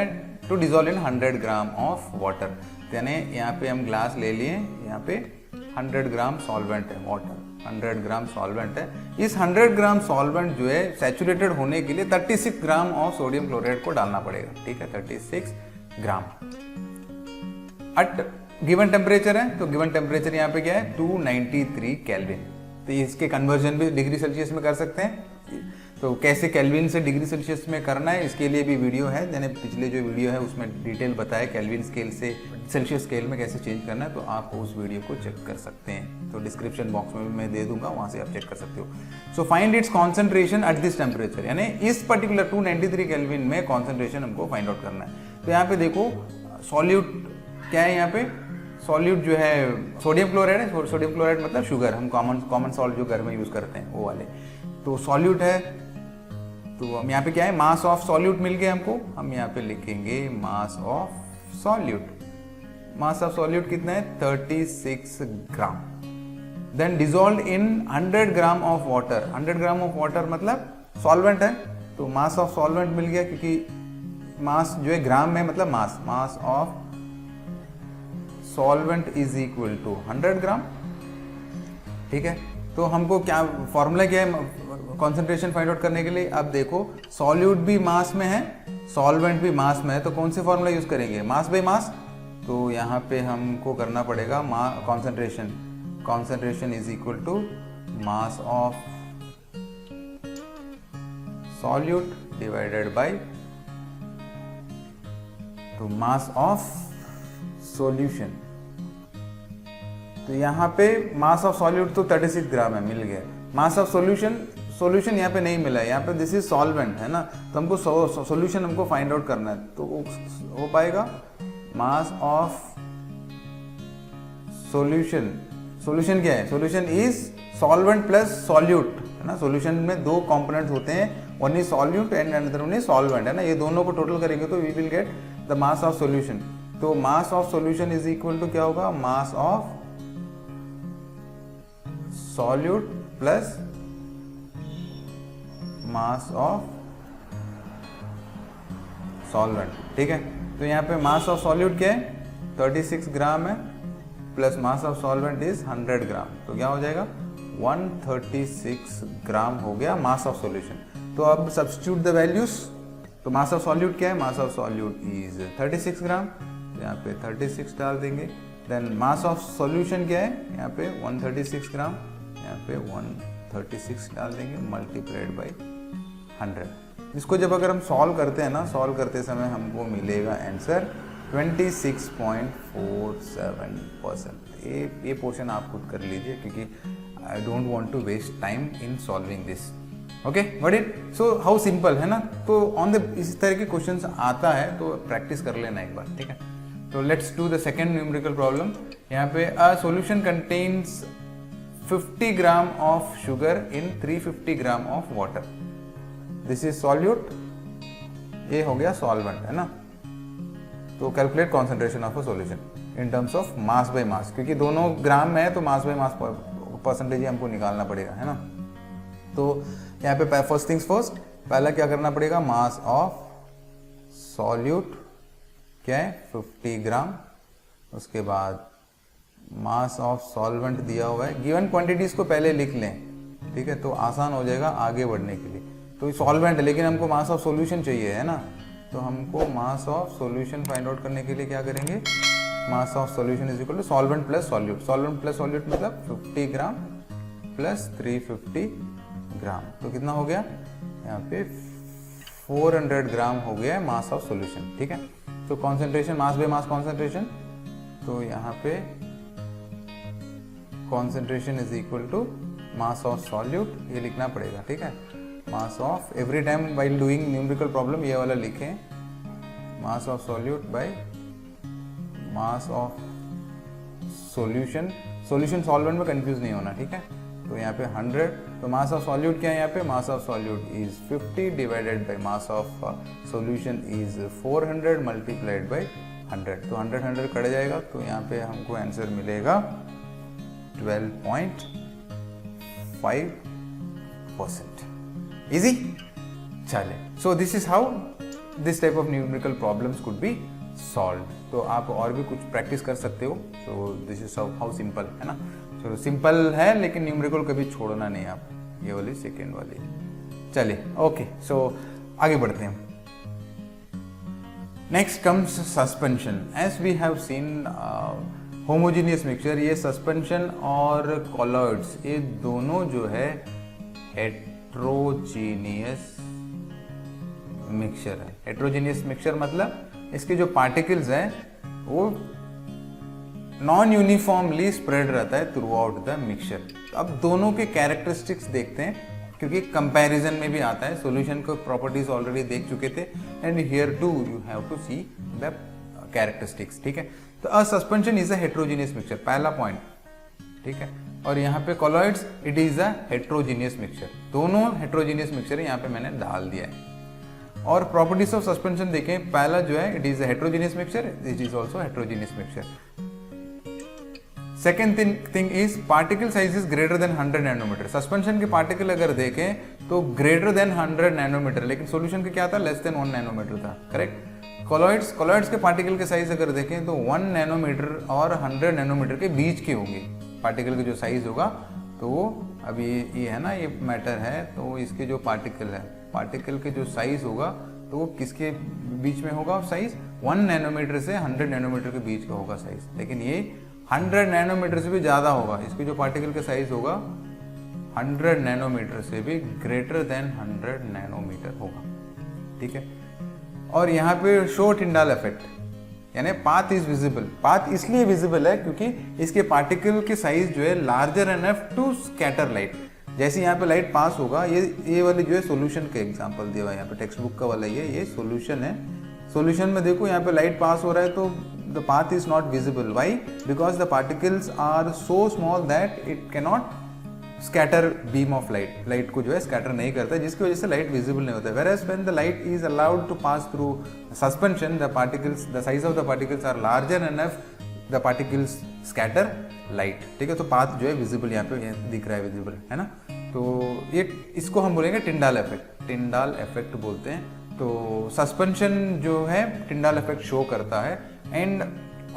to dissolve in 100 gram of water. यानी यहाँ पे हम ग्लास ले लिए, यहाँ पे 100 ग्राम सॉल्वेंट है, वाटर 100 ग्राम सॉल्वेंट है। इस 100 ग्राम सॉल्वेंट जो है सैचुरेटेड होने के लिए 36 ग्राम ऑफ सोडियम क्लोराइड को डालना पड़ेगा। ठीक है, 36 ग्राम एट गिवन टेम्परेचर है। तो गिवन टेम्परेचर यहाँ पे क्या है, 293 केल्विन। तो इसके कन्वर्जन भी डिग्री सेल्सियस में कर सकते हैं। तो कैसे केल्विन से डिग्री सेल्सियस में करना है, इसके लिए भी वीडियो है, मैंने पिछले जो वीडियो है उसमें डिटेल बताया केल्विन स्केल से सेल्सियस स्केल में कैसे चेंज करना है। तो आप उस वीडियो को चेक कर सकते हैं, तो डिस्क्रिप्शन बॉक्स में भी मैं दे दूंगा, वहाँ से आप चेक कर सकते हो। So find its concentration at this temperature, यानी इस पर्टिकुलर 293 केल्विन में कॉन्सेंट्रेशन हमको फाइंड आउट करना है। तो यहाँ पे देखो सॉल्यूट क्या है, यहाँ पे सॉल्यूट जो है सोडियम क्लोराइड है। सोडियम क्लोराइड मतलब शुगर, हम कॉमन सॉल्ट जो घर में यूज करते हैं वो वाले। तो सॉल्यूट है, तो हम यहाँ पे क्या है, मास ऑफ सॉल्यूट मिल गया हमको, हम यहाँ पे लिखेंगे mass of solute. Mass of solute कितना है, 36 gram. Then dissolve in 100 gram of water. 100 gram of water मतलब सॉल्वेंट है, तो मास ऑफ सॉल्वेंट मिल गया, क्योंकि मास जो है ग्राम में मतलब mass of solvent is equal to 100 gram. ठीक है, तो हमको क्या फॉर्मूला क्या है कॉन्सेंट्रेशन फाइंड आउट करने के लिए। अब देखो सॉल्यूट भी मास में है, सॉल्वेंट भी मास में है, तो कौन से फॉर्मूला यूज करेंगे, मास बाई मास। तो यहाँ पे हमको करना पड़ेगा concentration is equal to mass of solute divided by तो मास ऑफ सॉल्यूशन। तो यहाँ पे मास ऑफ सॉल्यूट तो 36 ग्राम है, मिल गया। मास ऑफ सॉल्यूशन यहाँ पे नहीं मिला है, यहाँ पे दिस इज सॉल्वेंट है ना, तो हमको सॉल्यूशन हमको फाइंड आउट करना है। तो हो पाएगा मास ऑफ सॉल्यूशन क्या है? Solution is solvent plus solute है ना। सॉल्यूशन में दो कंपोनेंट्स होते हैं, one is solute and another one is solvent है ना। ये दोनों को टोटल करेंगे तो we will get the mass of solution. तो mass of solution is equal to क्या होगा? Mass of solute plus mass of solvent. ठीक है, तो यहाँ पे मास ऑफ सॉल्यूट क्या है? 36 ग्राम है, plus mass of solvent is 100 ग्राम। तो क्या हो जाएगा? 136 ग्राम हो गया मास ऑफ सॉल्यूशन। तो अब सब्स्टिट्यूट द वैल्यूज। तो मास ऑफ सॉल्यूट क्या है? मास ऑफ सॉल्यूट इज 36 ग्राम, तो यहाँ पे 36 डाल देंगे। देन मास ऑफ सॉल्यूशन क्या है? यहाँ पे 136 ग्राम, यहाँ पे 136 डाल देंगे, मल्टीप्लाइड बाई 100। इसको जब अगर हम सॉल्व करते हैं ना, सॉल्व करते समय हमको मिलेगा आंसर 26.47%। ये पोर्शन आप खुद कर लीजिए, क्योंकि I don't want to waste time in solving this. Okay, got it? So how simple है ना। तो ऑन द इस तरह के क्वेश्चंस आता है तो प्रैक्टिस कर लेना एक बार, ठीक है। तो let's do the second numerical problem. यहाँ पे a solution contains 50 gram of sugar in 350 gram of water. This is solute, ये हो गया सॉल्वेंट है ना। तो calculate concentration of a solution in terms of mass by मास, क्योंकि दोनों ग्राम में है तो मास बाय मास परसेंटेज हमको निकालना पड़ेगा है ना। तो यहाँ पे फर्स्ट थिंग्स फर्स्ट, पहला क्या करना पड़ेगा? मास ऑफ सॉल्यूट क्या है? 50 ग्राम। उसके बाद मास ऑफ सॉल्वेंट दिया हुआ है, गिवन क्वांटिटीज को पहले लिख लें, ठीक है, तो आसान हो जाएगा आगे बढ़ने के लिए। तो सॉल्वेंट है लेकिन हमको मास ऑफ सॉल्यूशन चाहिए है ना, तो हमको mass of solution find out करने के लिए क्या करेंगे? Mass of solution is equal to solvent plus solute. Solvent plus solute मतलब 50 ग्राम प्लस 350 ग्राम, तो कितना हो गया? यहाँ पे 400 ग्राम हो गया है मास ऑफ सॉल्यूशन, ठीक है। तो concentration, mass by mass concentration, तो यहाँ पे concentration is equal to mass of solute, ये लिखना पड़ेगा, ठीक है। Mass of, every time while doing numerical problem ये वाला लिखें, mass of solute by mass of solution. Solution solvent में कंफ्यूज नहीं होना, ठीक है। तो यहाँ पे 100, तो मास ऑफ सॉल्यूट क्या है? यहाँ पे मास of solute is 50 divided by mass of solution is 400 multiplied by 100। तो 100 कट जाएगा, तो यहाँ पे हमको आंसर मिलेगा 12.5%। इजी? चले, सो this is how this type of numerical problems could be solve. तो आप और भी कुछ प्रैक्टिस कर सकते हो। तो दिस इज हाउ सिंपल है ना। तो सिंपल है लेकिन न्यूमेरिकल कभी छोड़ना नहीं आप, ये वाली सेकेंड वाली। चलिए, ओके, सो आगे बढ़ते हैं। Next comes suspension. As we have seen homogeneous mixture, ये सस्पेंशन और कॉलॉइड्स ये दोनों जो है हेट्रोजीनियस मिक्सचर है। हेट्रोजीनियस मिक्सचर मतलब इसके जो पार्टिकल्स हैं वो नॉन यूनिफॉर्मली स्प्रेड रहता है थ्रू आउट द मिक्सचर। अब दोनों के कैरेक्टरिस्टिक्स देखते हैं, क्योंकि कंपैरिजन में भी आता है। सॉल्यूशन को प्रॉपर्टीज ऑलरेडी देख चुके थे, and here too you have to see the characteristics, ठीक है। तो a suspension is a heterogeneous mixture, पहला पॉइंट, ठीक है। और यहाँ पे colloids, it is a heterogeneous mixture. दोनों हेट्रोजीनियस मिक्सचर है, यहाँ पे मैंने डाल दिया है। और प्रॉपर्टीज ऑफ सस्पेंशन देखें, पहला जो है it is a heterogeneous mixture, it is also heterogeneous mixture. Second thing is particle size is greater than 100 nanometer. Suspension के पार्टिकल अगर देखें तो ग्रेटर देन 100 नैनोमीटर, लेकिन सॉल्यूशन के क्या था? लेस देन 1 नैनोमीटर था, करेक्ट। कॉलॉइड्स के पार्टिकल के साइज अगर देखें तो 1 नैनोमीटर और 100 नैनोमीटर के बीच के होंगे पार्टिकल के जो साइज होगा। तो वो अभी ये है ना, ये मैटर है, तो इसके जो पार्टिकल है, पार्टिकल के जो साइज होगा तो वो किसके बीच में होगा साइज? 1 नैनोमीटर से 100 नैनोमीटर के बीच का होगा साइज। लेकिन ये 100 नैनोमीटर से भी ज़्यादा होगा, इसकी जो पार्टिकल का साइज होगा 100 नैनोमीटर से भी ग्रेटर देन 100 नैनोमीटर होगा, ठीक है। और यहाँ पे शो टिंडाल इफेक्ट, यानी पाथ इज विजिबल। पाथ इसलिए विजिबल है क्योंकि इसके पार्टिकल की साइज जो है larger enough to scatter light. जैसे यहाँ पे लाइट पास होगा, ये वाली जो है सॉल्यूशन का एग्जांपल दिया हुआ है यहाँ पे, टेक्स्ट बुक का वाला ये सॉल्यूशन है। सॉल्यूशन में देखो यहाँ पे लाइट पास हो रहा है तो the path is not visible. Why? Because the particles are so small that it can not scatter beam of light. Light को जो है स्कैटर नहीं करता, जिसकी वजह से लाइट विजिबल नहीं होता है। whereas when the light is allowed to pass through suspension, the size of the particles are larger enough, the particles scatter light, ठीक है। तो पाथ जो है विजिबल यहाँ पे दिख रहा है, विजिबल है ना। तो ये इसको हम बोलेंगे टिंडाल इफेक्ट, टिंडाल इफेक्ट बोलते हैं। तो सस्पेंशन जो है टिंडाल इफेक्ट शो करता है, एंड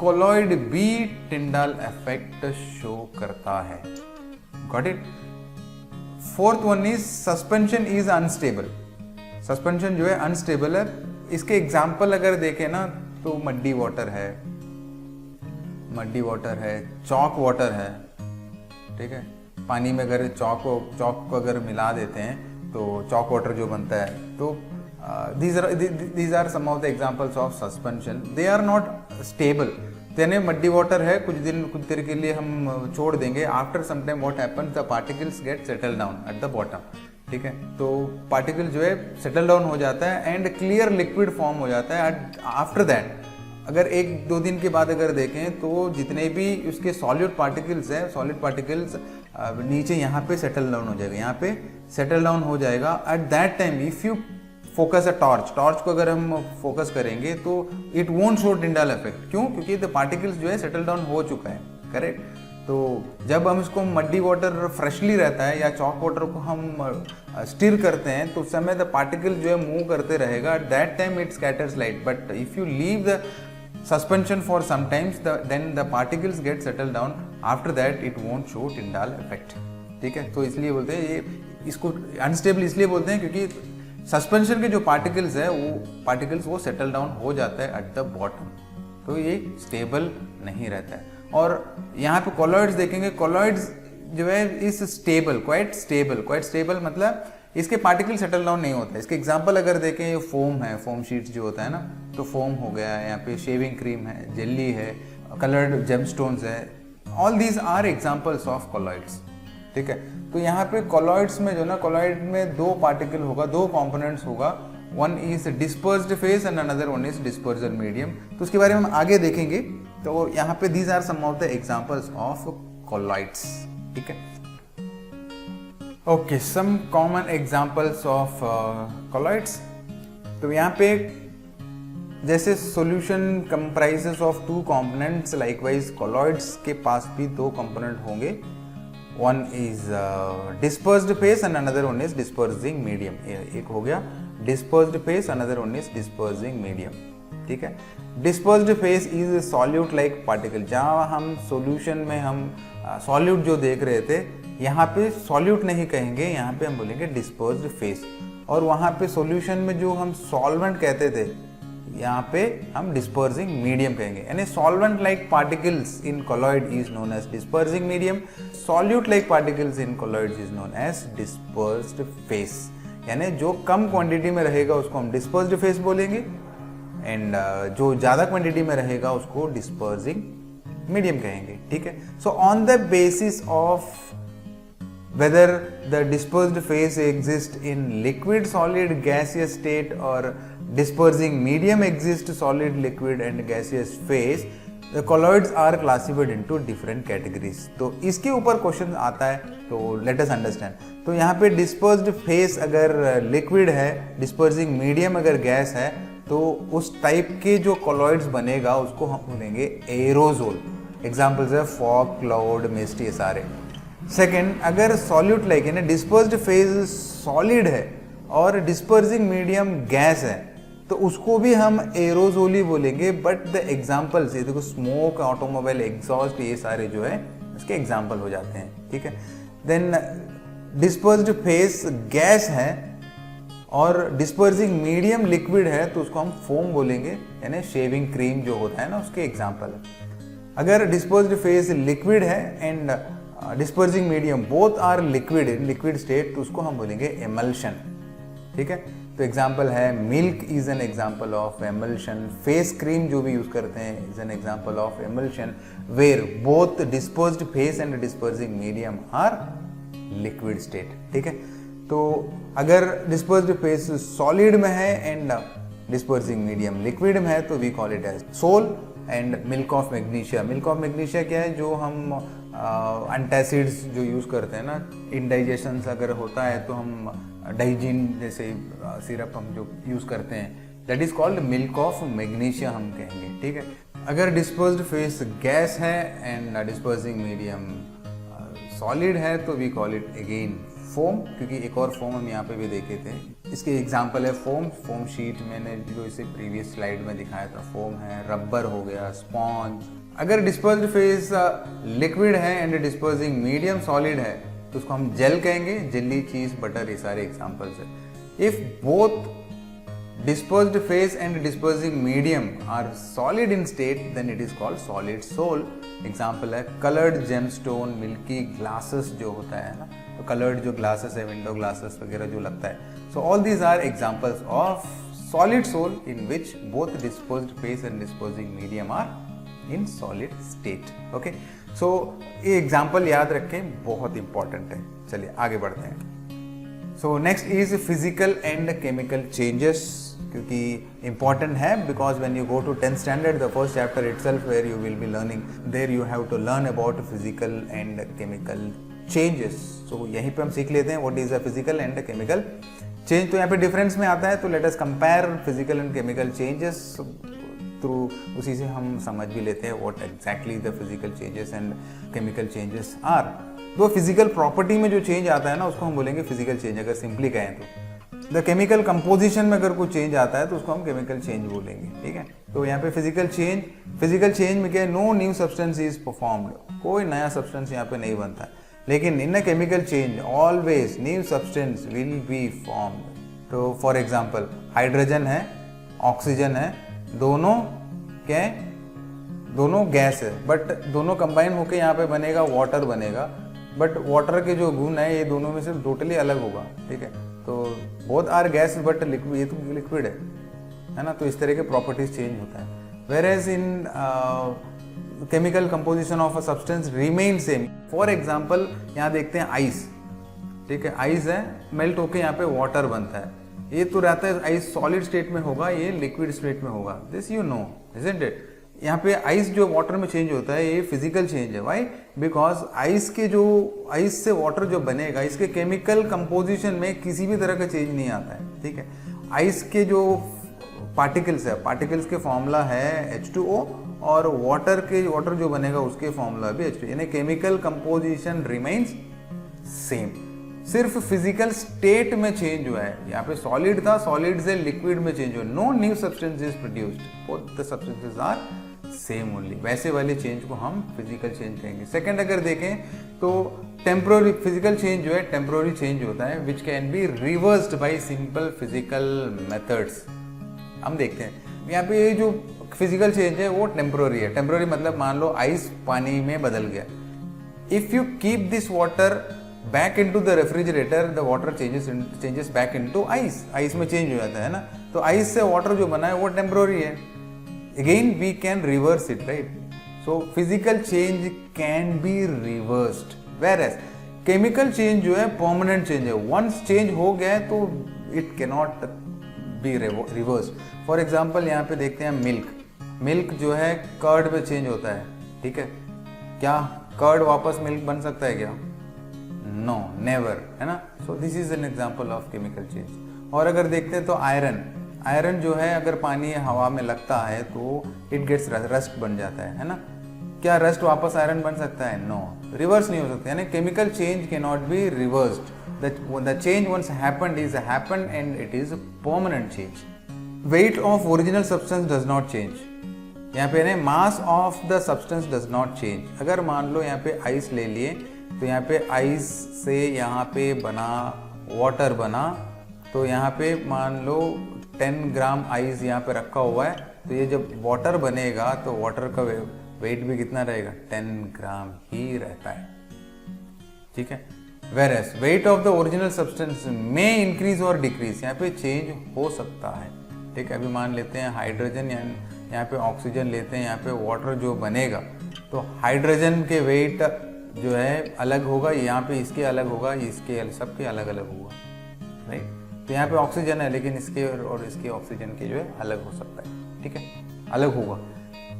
कोलॉइड भी टिंडाल इफेक्ट शो करता है। Got it? Fourth one is suspension is unstable. Suspension जो है अनस्टेबल है। इसके एग्जाम्पल अगर देखें ना तो मड्डी वाटर है, चॉक वाटर है, ठीक है। पानी में अगर चॉक को अगर मिला देते हैं तो चॉक वाटर जो बनता है, तो these are some of the examples of suspension. They are not stable. यानी मड्डी वाटर है, कुछ देर के लिए हम छोड़ देंगे, after some time what happens, the particles get settle down at the bottom, ठीक है। तो पार्टिकल जो है सेटल डाउन हो जाता है एंड क्लियर लिक्विड फॉर्म हो जाता है। आफ्टर दैट अगर 1-2 दिन के बाद अगर देखें तो जितने भी उसके सॉलिड पार्टिकल्स हैं, सॉलिड पार्टिकल्स नीचे यहाँ पे सेटल डाउन हो जाएगा, यहाँ पे सेटल डाउन हो जाएगा। At that time if you focus a torch को अगर हम फोकस करेंगे तो it won't show Tyndall effect. क्यों? क्योंकि द पार्टिकल्स जो है सेटल डाउन हो चुका है, करेक्ट। तो जब हम इसको मड्डी वाटर फ्रेशली रहता है या चॉक वाटर को हम स्टिर करते हैं तो उस समय द पार्टिकल जो है मूव करते रहेगा, at that time it scatters light. But if you leave the suspension for some times then the particles get settle down, after that it won't show Tyndall effect, ठीक है। तो इसलिए बोलते हैं ये इसको अनस्टेबल इसलिए बोलते हैं क्योंकि सस्पेंशन के जो पार्टिकल्स है वो सेटल डाउन हो जाता है एट द बॉटम, तो ये स्टेबल नहीं रहता है। और यहाँ पे कोलॉइड्स देखेंगे, कोलॉइड्स जो है इस स्टेबल, क्वाइट स्टेबल मतलब इसके पार्टिकल सेटल डाउन नहीं होता है। इसके एग्जांपल अगर देखें, ये फोम है, फोम शीट्स जो होता है ना, तो फोम हो गया, यहाँ पे शेविंग क्रीम है, जेली है, कलर्ड जेमस्टोन्स है, all these are examples of colloids, ठीक है। तो यहाँ पे कोलॉइड्स में जो ना, कोलॉइड में 2 पार्टिकल होगा, 2 कंपोनेंट्स होगा, one is dispersed phase and another one is dispersal medium. तो उसके बारे में हम आगे देखेंगे। तो यहाँ पे these are some of the examples of colloids, ठीक है। Okay, some common examples of colloids. तो यहाँ पे जैसे solution comprises of 2 components, likewise colloids के पास भी 2 कंपोनेंट होंगे। One is dispersed phase and another one is dispersing medium. एक हो गया dispersed phase, another one is dispersing medium, ठीक है। Dispersed phase is solute like particle. जहाँ हम solution में हम solute जो देख रहे थे, यहाँ पे solute नहीं कहेंगे, यहाँ पे हम बोलेंगे dispersed phase। और वहाँ पे solution में जो हम solvent कहते थे, यहाँ पे हम dispersing medium कहेंगे। यानी solvent like particles in colloid is known as dispersing medium, solute like particles in colloids is known as dispersed phase। यानी जो कम क्वांटिटी में रहेगा उसको हम dispersed phase बोलेंगे, एंड जो ज़्यादा क्वांटिटी में रहेगा उसको dispersing medium कहेंगे, ठीक है। So on the basis of whether the dispersed phase exists in liquid, solid, gaseous state or dispersing medium exists solid, liquid and gaseous phase, the colloids are classified into different categories। तो इसके ऊपर question आता है, तो let us understand। तो यहाँ पे dispersed phase अगर liquid है, dispersing medium अगर गैस है, तो उस टाइप के जो colloids बनेगा उसको हम बोलेंगे aerosol। एग्जाम्पल्स है फॉग, क्लाउड, मिस्ट, ये सारे। सेकेंड, अगर सॉल्यूट लाइक है ना, डिस्पर्स्ड फेज सॉलिड है और डिस्पर्सिंग मीडियम गैस है, तो उसको भी हम एरोजोली बोलेंगे। बट द एग्जाम्पल्स, ये देखो स्मोक, ऑटोमोबाइल एग्जॉस्ट, ये सारे जो है इसके एग्जाम्पल हो जाते हैं, ठीक है। देन डिस्पर्स्ड फेज गैस है और डिस्पर्सिंग मीडियम लिक्विड है, तो उसको हम फोम बोलेंगे, यानी शेविंग क्रीम जो होता है ना, उसके एग्जाम्पल है। अगर डिस्पर्स्ड फेज लिक्विड है and dispersing medium both are liquid in liquid state, तो उसको हम बोलेंगे एमल्शन। ठीक है, तो एग्जाम्पल है milk is an example of emulsion, face cream जो भी यूज करते हैं is an example of emulsion, where both dispersed phase and dispersing medium are liquid state. ठीक है, तो अगर डिस्पर्स्ड फेस सॉलिड में है एंड डिस्पर्सिंग मीडियम लिक्विड में है तो we call it as sol. And milk of magnesia, milk of magnesia क्या है, जो हम एंटासिड्स जो यूज़ करते हैं ना, इंडाइजेशन अगर होता है तो हम डाइजिन जैसे सिरप हम जो यूज़ करते हैं, that is called milk of magnesia हम कहेंगे। ठीक है, अगर डिस्पर्स्ड फेस गैस है एंड डिस्पर्सिंग मीडियम सॉलिड है तो we call it again foam, क्योंकि एक और फोम हम यहाँ पे भी देखे थे। इसके एग्जांपल है फोम शीट, मैंने जो इसे प्रीवियस स्लाइड में दिखाया था, फोम है, रबर हो गया, स्पॉन्ज। अगर डिस्पर्स्ड फेस लिक्विड है एंड डिस्पर्सिंग मीडियम सॉलिड है तो उसको हम जेल कहेंगे, जेली, चीज, बटर, ये सारे एग्जांपल्स है। If both dispersed phase and dispersing medium are solid in state then it is called solid soul। Example है colored gemstone, milky glasses जो होता है ना, तो colored जो glasses है, window glasses वगैरह जो लगता है, so all these are examples of solid soul in which both dispersed phase and dispersing medium are in solid state। okay, so ये एग्जाम्पल याद रखें, बहुत इंपॉर्टेंट है। चलिए आगे बढ़ते हैं। So next is physical and chemical changes, क्योंकि इंपॉर्टेंट है, because when you go to 10th standard the first chapter itself where you will be learning, there you have to learn about physical and chemical changes. So यहीं पे हम सीख लेते हैं what is a physical and chemical change. तो यहाँ पे difference में आता है, तो let us compare physical and chemical changes through, उसी से हम समझ भी लेते हैं what exactly the physical changes and chemical changes are. तो फिजिकल प्रॉपर्टी में जो चेंज आता है ना उसको हम बोलेंगे फिजिकल चेंज, अगर सिंपली कहें तो। द केमिकल कंपोजिशन में अगर कुछ चेंज आता है तो उसको हम केमिकल चेंज बोलेंगे। ठीक है, तो यहाँ पे फिजिकल चेंज में क्या है, no new substance is performed, कोई नया सब्सटेंस यहाँ पे नहीं बनता है। लेकिन in a chemical change always new substance will be formed. तो फॉर एग्जांपल हाइड्रोजन है, ऑक्सीजन है, दोनों क्या है, दोनों गैस है, बट दोनों कंबाइन होकर यहाँ पे बनेगा वाटर बनेगा, बट वाटर के जो गुण है ये दोनों में से टोटली अलग होगा। ठीक है, तो both are gas but liquid, ये तो लिक्विड है ना, तो इस तरह के प्रॉपर्टीज चेंज होता है। Whereas in chemical composition of a substance remain same. For example यहाँ देखते हैं आइस, ठीक है, आइस है, मेल्ट होके यहाँ पे वाटर बनता है, ये तो रहता है आइस सॉलिड स्टेट में होगा, ये लिक्विड स्टेट में होगा, this you know isn't it. यहाँ पे आइस जो वाटर में चेंज होता है ये फिजिकल चेंज है। व्हाई? बिकॉज आइस से वाटर जो बनेगा, इसके केमिकल कंपोजिशन में किसी भी तरह का चेंज नहीं आता है। ठीक है, आइस के जो पार्टिकल्स है, पार्टिकल्स के फॉर्मूला है H2O, और वाटर जो बनेगा उसके फॉर्मूला भी H2O, यानी केमिकल कंपोजिशन रिमेन्स सेम, सिर्फ फिजिकल स्टेट में चेंज हुआ है। यहाँ पे सॉलिड था, सॉलिड से लिक्विड में चेंज हुआ, no new substance is produced, both the substances are same only. वैसे वाले चेंज को हम फिजिकल चेंज कहेंगे। सेकंड अगर देखें तो टेम्पोररी फिजिकल चेंज जो है टेम्पोररी चेंज होता है, which can be reversed bye simple physical methods. हम देखते हैं यहाँ पे जो फिजिकल चेंज है वो टेम्पोररी है। टेम्पोररी मतलब मान लो आइस पानी में बदल गया, if you keep this water back into the refrigerator, the water changes back into ice, ice में चेंज हो जाता है ना, तो आइस से वाटर जो बना है वो टेम्पोररी है। Again we can reverse it, right? So physical change can be reversed, whereas chemical change जो है परमानेंट चेंज है, वंस चेंज हो गया है तो it can not be reverse. For example यहाँ पे देखते हैं मिल्क जो है कर्ड में चेंज होता है। ठीक है, क्या कर्ड वापस मिल्क बन सकता है क्या? नो, नेवर, है ना। सो this is an example of chemical change. और अगर देखते हैं तो आयरन जो है अगर पानी हवा में लगता है तो इट गेट्स रस्ट बन जाता है ना। क्या रस्ट वापस आयरन बन सकता है? नो, रिवर्स नहीं हो सकता, यानी chemical change can not be reversed. The change once happened is happened and it is permanent change. Weight of original substance does not change. यहाँ पे ना mass of the substance does not change. अगर मान लो यहाँ पे ice ले लिए तो यहाँ पे आइस से यहाँ पे बना वाटर बना, तो यहाँ पे मान लो 10 ग्राम आइस यहाँ पे रखा हुआ है, तो ये जब वाटर बनेगा तो वाटर का वेट भी कितना रहेगा? 10 ग्राम ही रहता है। ठीक है। Whereas weight of the original substance में इंक्रीज और डिक्रीज, यहाँ पे चेंज हो सकता है, ठीक है। अभी मान लेते हैं हाइड्रोजन यहाँ पे ऑक्सीजन लेते हैं, यहाँ पे वाटर जो बनेगा, तो हाइड्रोजन के वेट जो है अलग होगा, यहाँ पे इसके अलग होगा, इसके सबके अलग अलग होगा, राइट। तो यहाँ पे ऑक्सीजन है लेकिन इसके और इसके ऑक्सीजन के जो है अलग हो सकता है, ठीक है, अलग होगा।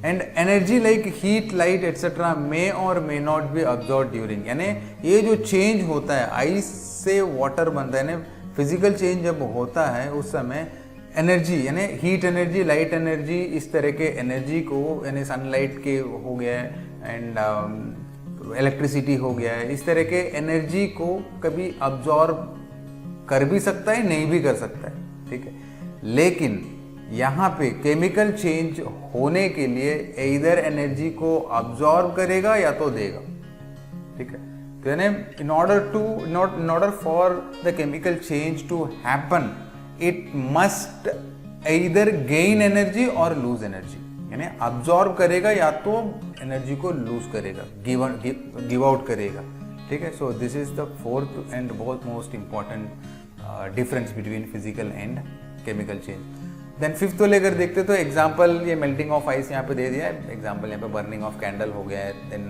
And energy like heat, light etcetera may और may not be absorb during, यानी ये जो चेंज होता है, आइस से वाटर बनता है, यानी फिजिकल चेंज जब होता है उस समय एनर्जी यानी हीट एनर्जी, लाइट एनर्जी, इस तरह के एनर्जी को, यानी सनलाइट के हो गया है एंड इलेक्ट्रिसिटी हो गया है, इस तरह के एनर्जी को कभी अब्जॉर्ब कर भी सकता है, नहीं भी कर सकता है, ठीक है। लेकिन यहाँ पे केमिकल चेंज होने के लिए इधर एनर्जी को अब्जॉर्ब करेगा या तो देगा, ठीक है। तो यानी in order for the chemical change to happen it must either gain energy और लूज एनर्जी, यानी अब्जॉर्ब करेगा या तो एनर्जी को लूज करेगा, गिव आउट करेगा, ठीक है। So this is the fourth and बहुत most important difference between physical and chemical change. Then fifth को लेकर देखते तो एग्जाम्पल, ये मेल्टिंग ऑफ आइस यहाँ पे दे दिया है, एग्जाम्पल यहाँ पे बर्निंग ऑफ कैंडल हो गया है, then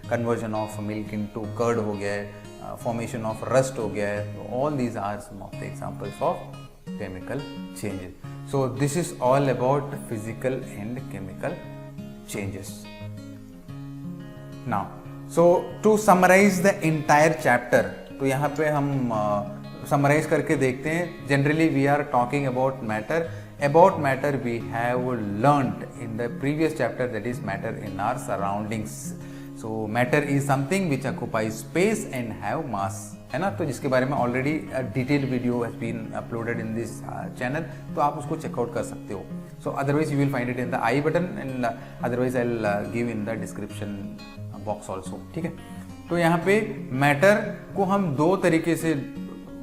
conversion of milk into curd हो गया है, फॉर्मेशन ऑफ रस्ट हो गया है। All these are some of the examples of chemical changes. So this is all about physical and chemical changes. Now, so to summarize the entire chapter, तो यहाँ पे हम summarize करके देखते हैं. Generally we are talking about matter. About matter we have learnt in the previous chapter, that is matter in our surroundings. So matter is something which occupies space and have mass, है ना। तो जिसके बारे में already detail video has been uploaded in this channel, तो आप उसको check out कर सकते हो। So otherwise you will find it in the i button and otherwise I will give in the description box also, ठीक है। तो यहाँ पे मैटर को हम दो तरीके से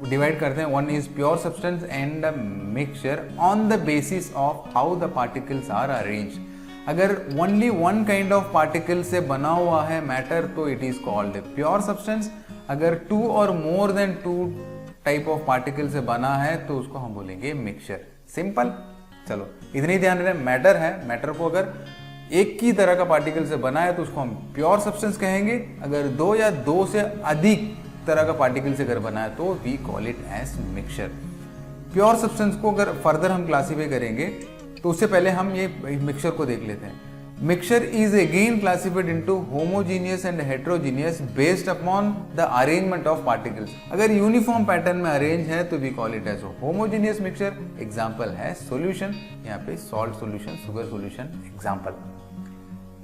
डिवाइड करते हैं, one is pure substance and mixture on the basis of how the particles are arranged. अगर only one kind of particle से बना हुआ है मैटर तो it is called pure substance. अगर टू और more than two type of particle से बना है तो उसको हम बोलेंगे मिक्सचर। सिंपल, चलो इतनी ध्यान रहे, मैटर है, मैटर को अगर एक ही तरह का पार्टिकल से बना है तो उसको हम प्योर सब्सटेंस कहेंगे। अगर दो या दो से अधिक तरह का पार्टिकल से अगर बना है तो we call it as mixture. Pure substance को अगर फर्दर हम क्लासीफाई करेंगे तो उससे पहले हम ये मिक्सचर को देख लेते हैं। Mixture is again classified into homogeneous and heterogeneous based upon the arrangement of particles. अगर यूनिफॉर्म पैटर्न में अरेंज है तो we call it as a homogeneous mixture. Example है solution, यहाँ पे salt solution, sugar solution example.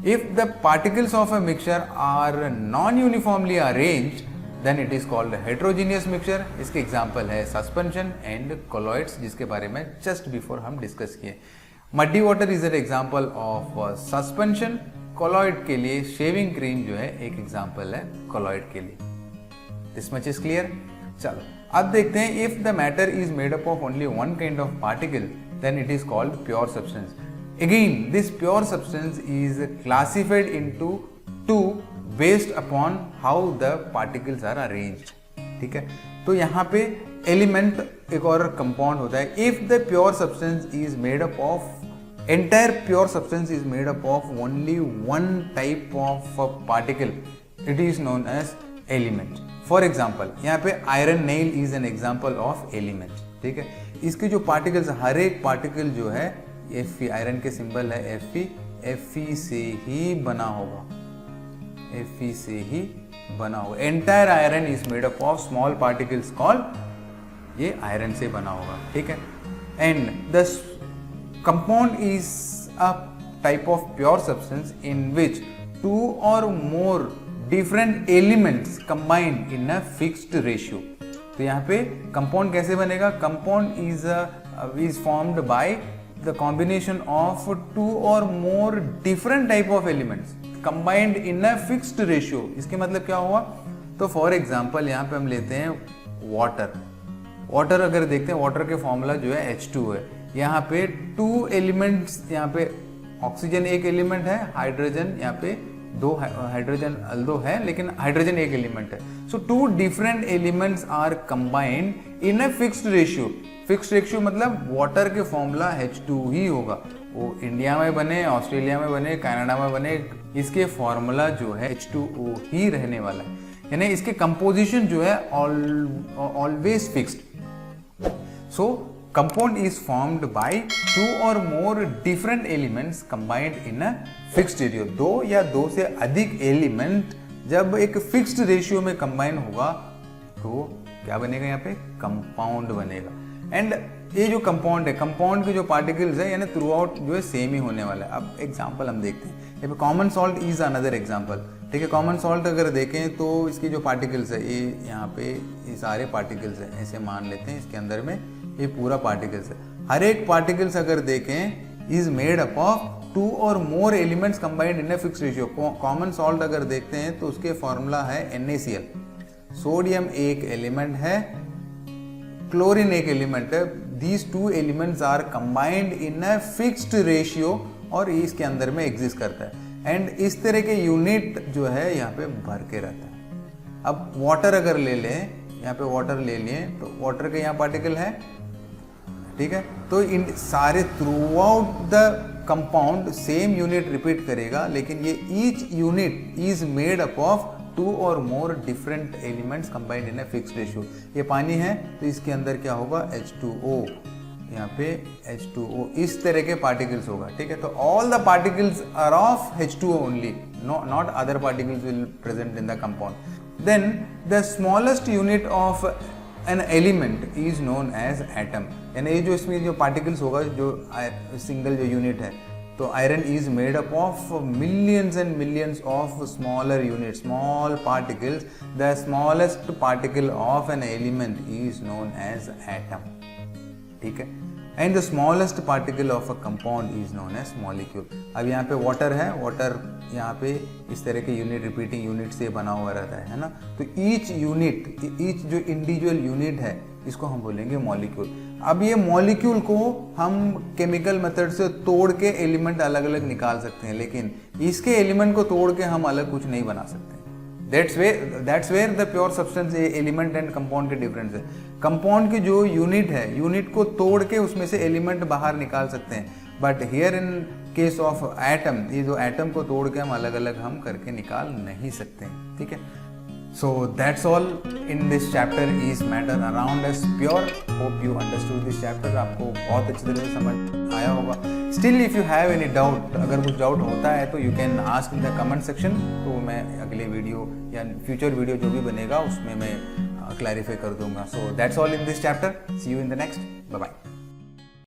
If the particles of a mixture are non-uniformly arranged, then it is called a heterogeneous mixture. इसके example है suspension and colloids, जिसके बारे में just before हम discuss किए। Muddy water is an example of suspension. Colloid के लिए shaving cream जो है एक एग्जाम्पल है कोलॉइड के लिए। This much is clear. चलो अब देखते हैं, if the matter is made up of only one kind of particle then it is called pure substance. Again this pure substance is classified into two based upon how the particles are arranged, ठीक है। तो यहाँ पे element एक और compound होता है। If the pure substance is made up of, entire pure substance is made up of only one type of particle, it is known as element. For example, यहाँ पे iron nail is an example of element, ठीक है। इसके जो particles, हर एक particle जो है Fe, iron के सिंबल है Fe से ही बना होगा, Fe से ही बना होगा। Entire iron is made up of small particles called, ये आयरन से बना होगा, ठीक है। And the compound is a type of pure substance in which two or more different elements combine in a fixed ratio. तो यहाँ पे compound कैसे बनेगा? Compound is formed by the combination of two or more different type of elements combined in a fixed ratio. इसके मतलब क्या हुआ? तो for example यहाँ पे हम लेते हैं वाटर अगर देखते हैं, वाटर के फॉर्मूला जो है H2 है। यहाँ पे टू एलिमेंट्स, यहाँ पे ऑक्सीजन एक एलिमेंट है, हाइड्रोजन यहाँ पे दो हाइड्रोजन अल्दो है लेकिन हाइड्रोजन एक एलिमेंट है. So two different elements are combined in a fixed ratio. Fixed ratio मतलब वाटर के फॉर्मूला H2 ही होगा. वो इंडिया में बने, ऑस्ट्रेलिया में बने, कनाडा में बने, इसके फॉर्मूला जो है H2O ही रहने वाला है. यानी इसके कंपोजिशन जो है always fixed. So compound is formed by two or more different elements combined in a fixed ratio. दो या दो से अधिक एलिमेंट जब एक फिक्स्ड रेशियो में कंबाइन होगा तो क्या बनेगा, यहाँ पे कंपाउंड बनेगा. एंड ये जो कंपाउंड है, कंपाउंड के जो पार्टिकल्स है यानी थ्रू आउट जो है सेम ही होने वाला है. अब एग्जांपल हम देखते हैं. यहाँ पे common salt is another example. ठीक है, कॉमन सॉल्ट अगर देखें तो इसकी जो पार्टिकल्स है ये यहाँ पे ये सारे पार्टिकल्स हैं, ऐसे मान लेते हैं. इसके अंदर में ये पूरा पार्टिकल्स है. हर एक पार्टिकल्स अगर देखें is made up of two और more elements combined in a fixed ratio. Common salt अगर देखते हैं तो उसके फॉर्मूला है NaCl. सोडियम एक एलिमेंट है, क्लोरीन एक एलिमेंट है. These two elements are combined in a fixed ratio और इसके अंदर में एग्जिस्ट करता है. एंड इस तरह के यूनिट जो है यहाँ पे भर के रहता है. अब वाटर अगर ले लें, यहाँ पे वाटर ले लिए तो वाटर के यहाँ पार्टिकल है. ठीक है, तो इन सारे throughout the compound same unit repeat करेगा, लेकिन ये each unit is made up of two और more different elements combined in a fixed ratio. ये पानी है तो इसके अंदर क्या होगा, H2O. यहाँ पे H2O इस तरह के पार्टिकल्स होगा. ठीक है, तो all the particles are of H2O only, not other particles will present in the compound. Then the smallest unit of an element is known as atom. यानी ये जो इसमें जो पार्टिकल्स होगा, जो सिंगल जो यूनिट है, तो iron is made up of millions and millions of smaller unit, small particles. The smallest particle of an element is known as atom. ठीक है, and the smallest particle of a compound is known as molecule. अब यहाँ पे water है, water यहाँ पे इस तरह के यूनिट, रिपीटिंग यूनिट से बना हुआ रहता है ना. तो ईच यूनिट, ईच जो इंडिविजुअल यूनिट है इसको हम बोलेंगे मॉलिक्यूल. अब ये मॉलिक्यूल को हम केमिकल मेथड से तोड़ के एलिमेंट अलग अलग निकाल सकते हैं, लेकिन इसके एलिमेंट को तोड़ के हम अलग कुछ नहीं बना सकते. That's where the pure substance element and compound के डिफरेंस है. कंपाउंड की जो यूनिट है, यूनिट को तोड़ के उसमें से एलिमेंट बाहर निकाल सकते हैं, but here in case of atom, ये जो एटम को तोड़ के हम अलग अलग हम करके निकाल नहीं सकते. ठीक है, सो that's all in this chapter is matter around us pure. Hope you understood this chapter. आपको बहुत अच्छी तरह से समझ आया होगा. Still if you have any doubt, अगर कुछ डाउट होता है तो you can ask in the comment section. तो मैं अगले वीडियो या फ्यूचर वीडियो जो भी बनेगा उसमें मैं क्लैरिफाई कर दूंगा. So that's all in this chapter. See you in the next. Bye bye.